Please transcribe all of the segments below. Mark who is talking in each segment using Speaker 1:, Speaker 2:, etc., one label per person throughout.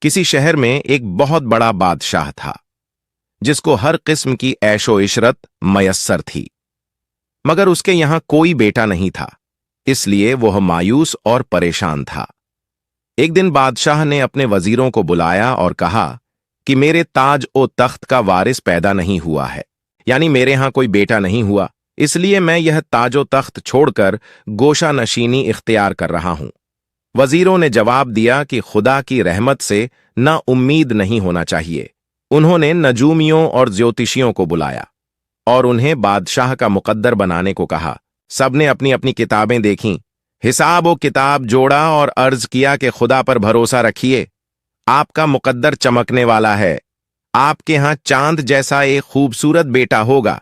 Speaker 1: किसी शहर में एक बहुत बड़ा बादशाह था जिसको हर किस्म की ऐशो इशरत मयस्सर थी, मगर उसके यहां कोई बेटा नहीं था, इसलिए वह मायूस और परेशान था। एक दिन बादशाह ने अपने वजीरों को बुलाया और कहा कि मेरे ताज ओ तख्त का वारिस पैदा नहीं हुआ है, यानी मेरे यहां कोई बेटा नहीं हुआ, इसलिए मैं यह ताजो तख्त छोड़कर गोशा नशीनी इख्तियार कर रहा हूं। वजीरों ने जवाब दिया कि खुदा की रहमत से ना उम्मीद नहीं होना चाहिए। उन्होंने नजूमियों और ज्योतिषियों को बुलाया और उन्हें बादशाह का मुकद्दर बनाने को कहा। सबने अपनी अपनी किताबें देखीं, हिसाब व किताब जोड़ा और अर्ज किया कि खुदा पर भरोसा रखिए, आपका मुकद्दर चमकने वाला है। आपके यहां चांद जैसा एक खूबसूरत बेटा होगा,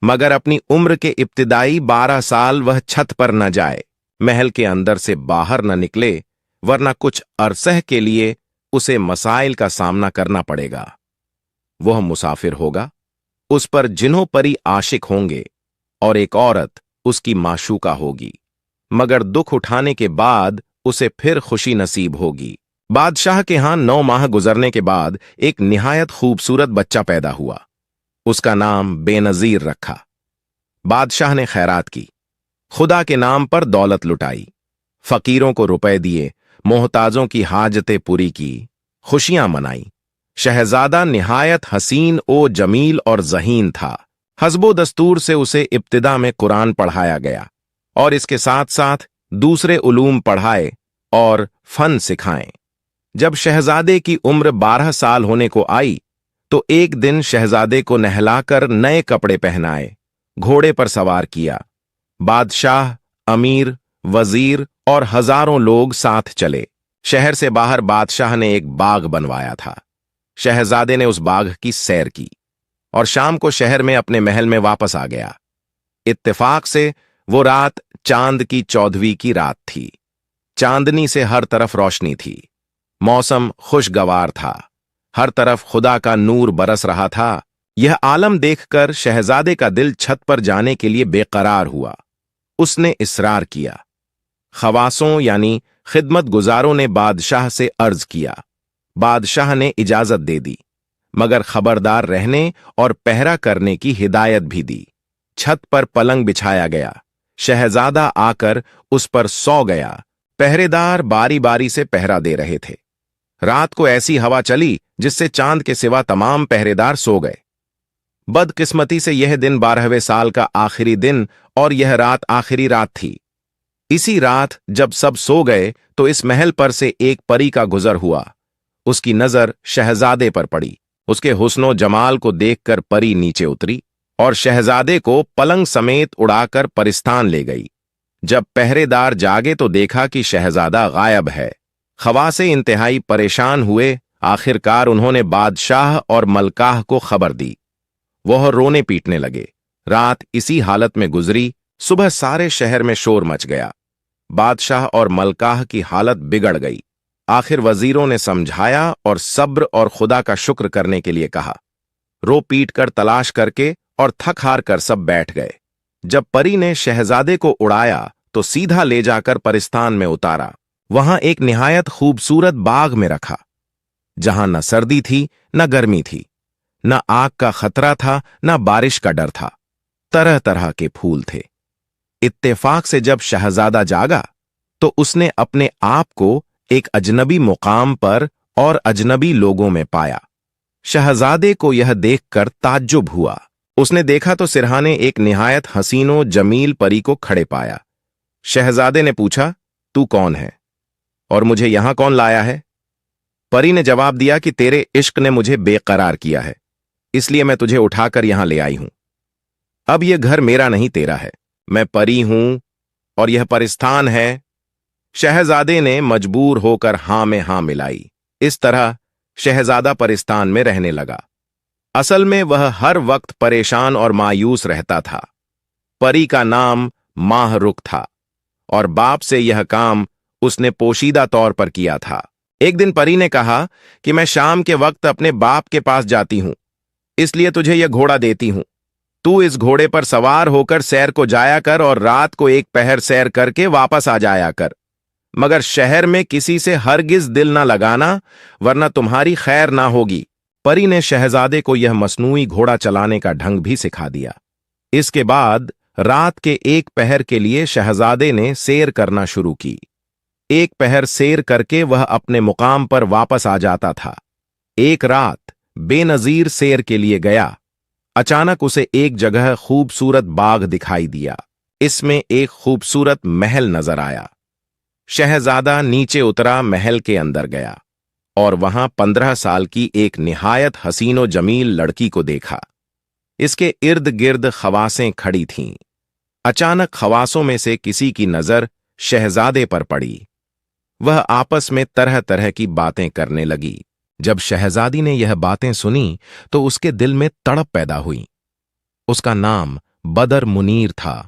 Speaker 1: मगर अपनी उम्र के इब्तिदाई 12 साल वह छत पर न जाए, महल के अंदर से बाहर न निकले, वरना कुछ अरसह के लिए उसे मसाइल का सामना करना पड़ेगा। वह मुसाफिर होगा, उस पर जिन्हों परी आशिक होंगे और एक औरत उसकी माशूका होगी, मगर दुख उठाने के बाद उसे फिर खुशी नसीब होगी। बादशाह के यहां 9 माह गुजरने के बाद एक निहायत खूबसूरत बच्चा पैदा हुआ। उसका नाम बेनजीर रखा। बादशाह ने खैरात की, खुदा के नाम पर दौलत लुटाई, फकीरों को रुपए दिए, मोहताजों की हाजतें पूरी की, खुशियां मनाई। शहजादा निहायत हसीन ओ जमील और जहीन था। हस्बो दस्तूर से उसे इब्तिदा में कुरान पढ़ाया गया और इसके साथ साथ दूसरे उलूम पढ़ाए और फन सिखाएं। जब शहजादे की उम्र 12 साल होने को आई तो एक दिन शहजादे को नहलाकर नए कपड़े पहनाए, घोड़े पर सवार किया। बादशाह, अमीर, वजीर और हजारों लोग साथ चले। शहर से बाहर बादशाह ने एक बाग बनवाया था। शहजादे ने उस बाग की सैर की और शाम को शहर में अपने महल में वापस आ गया। इत्तेफाक से वो रात चांद की 14वीं की रात थी। चांदनी से हर तरफ रोशनी थी। मौसम खुशगवार था। हर तरफ खुदा का नूर बरस रहा था। यह आलम देखकर शहजादे का दिल छत पर जाने के लिए बेकरार हुआ। उसने इसरार किया। खवासों यानी खिदमत गुजारों ने बादशाह से अर्ज किया। बादशाह ने इजाजत दे दी, मगर खबरदार रहने और पहरा करने की हिदायत भी दी। छत पर पलंग बिछाया गया। शहजादा आकर उस पर सो गया। पहरेदार बारी बारी से पहरा दे रहे थे। रात को ऐसी हवा चली जिससे चांद के सिवा तमाम पहरेदार सो गए। बदकिस्मती से यह दिन 12वें साल का आखिरी दिन और यह रात आखिरी रात थी। इसी रात जब सब सो गए तो इस महल पर से एक परी का गुजर हुआ। उसकी नजर शहजादे पर पड़ी। उसके हुस्नो जमाल को देखकर परी नीचे उतरी और शहजादे को पलंग समेत उड़ाकर परिस्तान ले गई। जब पहरेदार जागे तो देखा कि शहजादा गायब है। खवासे इंतहाई परेशान हुए। आखिरकार उन्होंने बादशाह और मलकाह को खबर दी। वह रोने पीटने लगे। रात इसी हालत में गुजरी। सुबह सारे शहर में शोर मच गया। बादशाह और मलकाह की हालत बिगड़ गई। आखिर वजीरों ने समझाया और सब्र और खुदा का शुक्र करने के लिए कहा। रो पीट कर तलाश करके और थक हार कर सब बैठ गए। जब परी ने शहजादे को उड़ाया तो सीधा ले जाकर परिस्तान में उतारा। वहां एक निहायत खूबसूरत बाग में रखा, जहां न सर्दी थी न गर्मी थी, न आग का खतरा था न बारिश का डर था। तरह तरह के फूल थे। इत्तेफाक से जब शहजादा जागा तो उसने अपने आप को एक अजनबी मुकाम पर और अजनबी लोगों में पाया। शहजादे को यह देखकर ताज्जुब हुआ। उसने देखा तो सिरहाने एक निहायत हसीनो जमील परी को खड़े पाया। शहजादे ने पूछा, तू कौन है और मुझे यहां कौन लाया है? परी ने जवाब दिया कि तेरे इश्क ने मुझे बेकरार किया है, इसलिए मैं तुझे उठाकर यहां ले आई हूं। अब यह घर मेरा नहीं तेरा है। मैं परी हूं और यह परिस्थान है। शहजादे ने मजबूर होकर हां में हां मिलाई। इस तरह शहजादा परिस्तान में रहने लगा। असल में वह हर वक्त परेशान और मायूस रहता था। परी का नाम माहरुख था और बाप से यह काम उसने पोशीदा तौर पर किया था। एक दिन परी ने कहा कि मैं शाम के वक्त अपने बाप के पास जाती हूं, इसलिए तुझे यह घोड़ा देती हूं। तू इस घोड़े पर सवार होकर सैर को जाया कर और रात को एक पहर सैर करके वापस आ जाया कर। मगर शहर में किसी से हरगिज दिल ना लगाना, वरना तुम्हारी खैर ना होगी। परी ने शहजादे को यह मसनूई घोड़ा चलाने का ढंग भी सिखा दिया। इसके बाद रात के एक पहर के लिए शहजादे ने सैर करना शुरू की। एक पहर सैर करके वह अपने मुकाम पर वापस आ जाता था। एक रात बेनजीर सैर के लिए गया। अचानक उसे एक जगह खूबसूरत बाग दिखाई दिया। इसमें एक खूबसूरत महल नजर आया। शहजादा नीचे उतरा, महल के अंदर गया और वहां 15 साल की एक निहायत हसीनो जमील लड़की को देखा। इसके इर्द गिर्द खवासें खड़ी थीं। अचानक खवासों में से किसी की नजर शहजादे पर पड़ी। वह आपस में तरह तरह की बातें करने लगी। जब शहजादी ने यह बातें सुनी तो उसके दिल में तड़प पैदा हुई। उसका नाम बदर मुनीर था।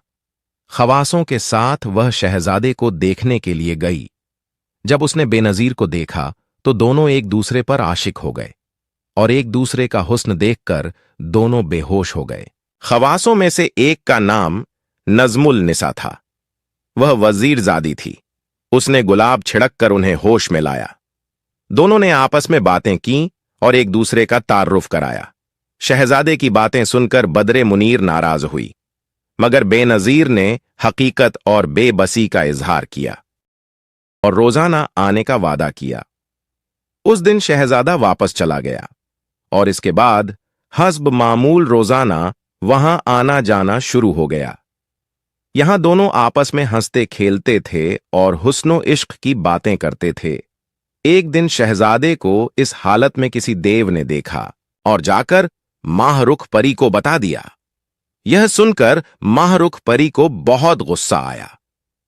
Speaker 1: खवासों के साथ वह शहजादे को देखने के लिए गई। जब उसने बेनजीर को देखा तो दोनों एक दूसरे पर आशिक हो गए और एक दूसरे का हुस्न देखकर दोनों बेहोश हो गए। खवासों में से एक का नाम नजमुल निसा था। वह वजीरजादी थी। उसने गुलाब छिड़क कर उन्हें होश में लाया। दोनों ने आपस में बातें की और एक दूसरे का तारुफ कराया। शहजादे की बातें सुनकर बदरे मुनीर नाराज हुई, मगर बेनजीर ने हकीकत और बेबसी का इजहार किया और रोजाना आने का वादा किया। उस दिन शहजादा वापस चला गया और इसके बाद हस्ब मामूल रोजाना वहां आना जाना शुरू हो गया। यहां दोनों आपस में हंसते खेलते थे और हुस्नो इश्क की बातें करते थे। एक दिन शहजादे को इस हालत में किसी देव ने देखा और जाकर माहरुख परी को बता दिया। यह सुनकर माहरुख परी को बहुत गुस्सा आया।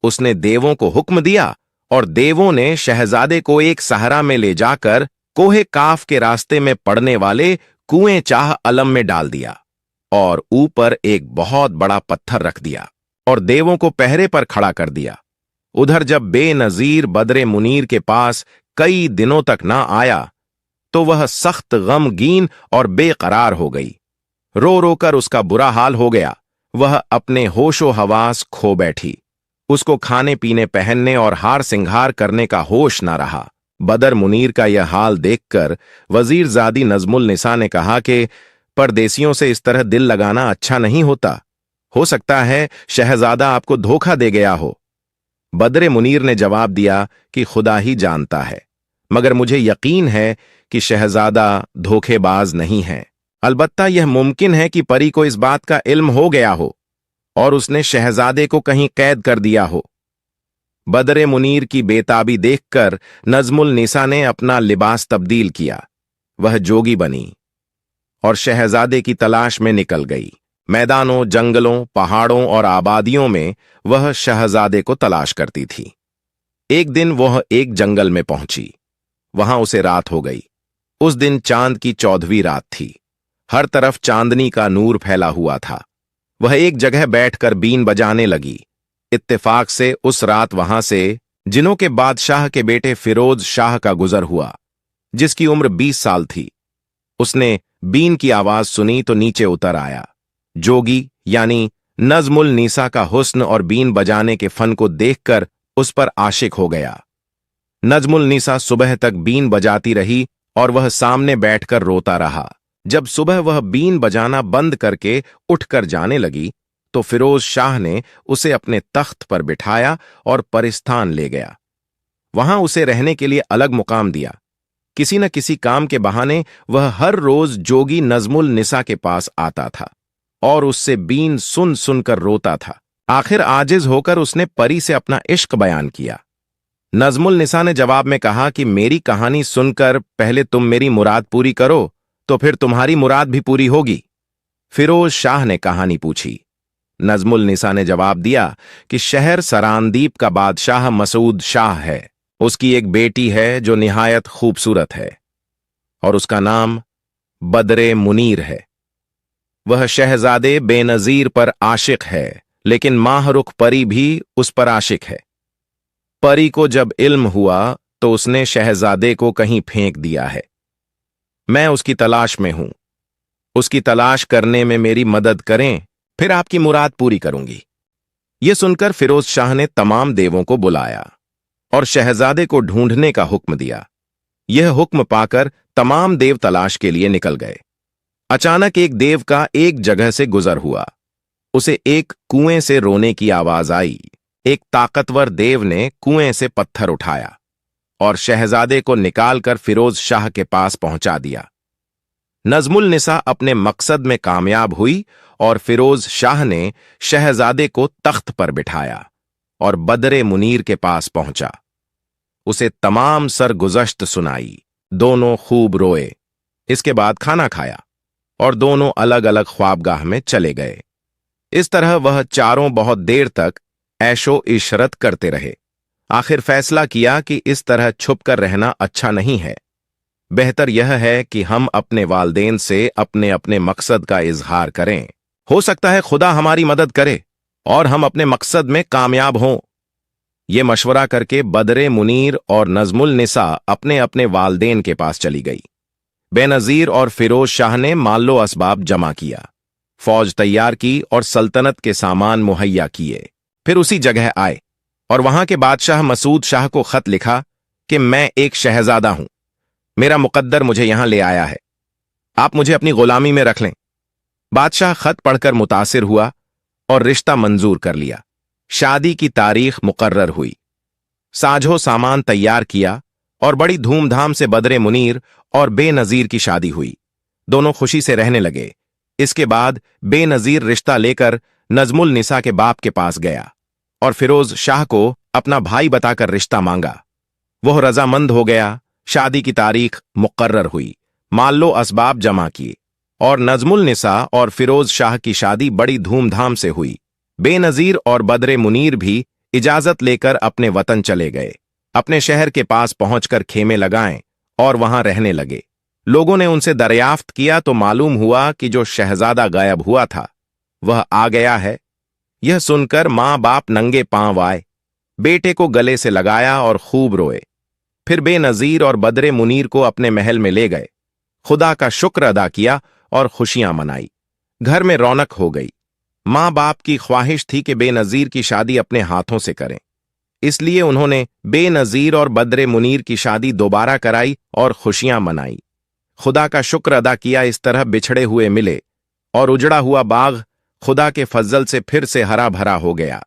Speaker 1: उसने देवों को हुक्म दिया और देवों ने शहजादे को एक सहरा में ले जाकर कोहे काफ के रास्ते में पड़ने वाले कुएं चाह अलम में डाल दिया और ऊपर एक बहुत बड़ा पत्थर रख दिया और देवों को पहरे पर खड़ा कर दिया। उधर जब बेनजीर बदरे मुनीर के पास कई दिनों तक ना आया तो वह सख्त गमगीन और बेकरार हो गई। रो रो कर उसका बुरा हाल हो गया। वह अपने होशो हवास खो बैठी। उसको खाने पीने, पहनने और हार सिंगार करने का होश ना रहा। बदर मुनीर का यह हाल देखकर वजीरजादी नजमुल निसा ने कहा कि परदेसियों से इस तरह दिल लगाना अच्छा नहीं होता। हो सकता है शहजादा आपको धोखा दे गया हो। बदरे मुनीर ने जवाब दिया कि खुदा ही जानता है, मगर मुझे यकीन है कि शहजादा धोखेबाज नहीं है। अलबत्ता यह मुमकिन है कि परी को इस बात का इल्म हो गया हो और उसने शहजादे को कहीं कैद कर दिया हो। बदरे मुनीर की बेताबी देखकर नजमुल निसा ने अपना लिबास तब्दील किया। वह जोगी बनी और शहजादे की तलाश में निकल गई। मैदानों, जंगलों, पहाड़ों और आबादियों में वह शहजादे को तलाश करती थी। एक दिन वह एक जंगल में पहुंची। वहां उसे रात हो गई। उस दिन चांद की 14वीं रात थी। हर तरफ चांदनी का नूर फैला हुआ था। वह एक जगह बैठकर बीन बजाने लगी। इत्तेफाक से उस रात वहां से जिनों के बादशाह के बेटे फिरोज शाह का गुजर हुआ, जिसकी उम्र 20 साल थी। उसने बीन की आवाज सुनी तो नीचे उतर आया। जोगी यानी नजमुल निसा का हुस्न और बीन बजाने के फन को देखकर उस पर आशिक हो गया। नजमुल निसा सुबह तक बीन बजाती रही और वह सामने बैठकर रोता रहा। जब सुबह वह बीन बजाना बंद करके उठकर जाने लगी तो फिरोज शाह ने उसे अपने तख्त पर बिठाया और परिस्थान ले गया। वहां उसे रहने के लिए अलग मुकाम दिया। किसी न किसी काम के बहाने वह हर रोज जोगी नजमुल निसा के पास आता था और उससे बीन सुन सुनकर रोता था। आखिर आजिज होकर उसने परी से अपना इश्क बयान किया। नजमुल निसा ने जवाब में कहा कि मेरी कहानी सुनकर पहले तुम मेरी मुराद पूरी करो, तो फिर तुम्हारी मुराद भी पूरी होगी। फिरोज शाह ने कहानी पूछी। नजमुल निसा ने जवाब दिया कि शहर सरानदीप का बादशाह मसूद शाह है। उसकी एक बेटी है जो निहायत खूबसूरत है और उसका नाम बदरे मुनीर है। वह शहजादे बेनजीर पर आशिक है, लेकिन माहरुख परी भी उस पर आशिक है। परी को जब इल्म हुआ तो उसने शहजादे को कहीं फेंक दिया है। मैं उसकी तलाश में हूं। उसकी तलाश करने में मेरी मदद करें, फिर आपकी मुराद पूरी करूंगी। यह सुनकर फिरोज शाह ने तमाम देवों को बुलाया। और शहजादे को ढूंढने का हुक्म दिया। यह हुक्म पाकर तमाम देव तलाश के लिए निकल गए। अचानक एक देव का एक जगह से गुजर हुआ। उसे एक कुएं से रोने की आवाज आई। एक ताकतवर देव ने कुएं से पत्थर उठाया और शहजादे को निकालकर फिरोज शाह के पास पहुंचा दिया। नजमुल निसा अपने मकसद में कामयाब हुई और फिरोज शाह ने शहजादे को तख्त पर बिठाया और बदरे मुनीर के पास पहुंचा। उसे तमाम सरगुज़श्त सुनाई। दोनों खूब रोए। इसके बाद खाना खाया और दोनों अलग अलग ख्वाबगाह में चले गए। इस तरह वह चारों बहुत देर तक ऐशो इशरत करते रहे। आखिर फैसला किया कि इस तरह छुपकर रहना अच्छा नहीं है। बेहतर यह है कि हम अपने वालदेन से अपने अपने मकसद का इजहार करें। हो सकता है खुदा हमारी मदद करे और हम अपने मकसद में कामयाब हों। ये मशवरा करके बदरे मुनीर और नजमुल निसा अपने अपने वालदेन के पास चली गई। बेनजीर और फिरोज शाह ने माल्लो असबाब जमा किया, फौज तैयार की और सल्तनत के सामान मुहैया किए। फिर उसी जगह आए और वहां के बादशाह मसूद शाह को खत लिखा कि मैं एक शहजादा हूं, मेरा मुकद्दर मुझे यहां ले आया है, आप मुझे अपनी गुलामी में रख लें। बादशाह खत पढ़कर मुतासिर हुआ और रिश्ता मंजूर कर लिया। शादी की तारीख मुकर्रर हुई। साझो सामान तैयार किया और बड़ी धूमधाम से बदरे मुनीर और बेनजीर की शादी हुई। दोनों खुशी से रहने लगे। इसके बाद बेनजीर रिश्ता लेकर नजमुल निसा के बाप के पास गया और फिरोज शाह को अपना भाई बताकर रिश्ता मांगा। वह रजामंद हो गया। शादी की तारीख मुकर्रर हुई, माल्लो असबाब जमा किए और नजमुल निसा और फिरोज शाह की शादी बड़ी धूमधाम से हुई। बेनजीर और बदरे मुनीर भी इजाजत लेकर अपने वतन चले गए। अपने शहर के पास पहुंचकर खेमे लगाएं और वहां रहने लगे। लोगों ने उनसे दरियाफ्त किया तो मालूम हुआ कि जो शहजादा गायब हुआ था वह आ गया है। यह सुनकर मां बाप नंगे पांव आए, बेटे को गले से लगाया और खूब रोए। फिर बेनजीर और बदरे मुनीर को अपने महल में ले गए। खुदा का शुक्र अदा किया और खुशियां मनाई। घर में रौनक हो गई। मां बाप की ख्वाहिश थी कि बेनजीर की शादी अपने हाथों से करें, इसलिए उन्होंने बेनजीर और बदरे मुनीर की शादी दोबारा कराई और खुशियां मनाई। खुदा का शुक्र अदा किया। इस तरह बिछड़े हुए मिले और उजड़ा हुआ बाग खुदा के फजल से फिर से हरा भरा हो गया।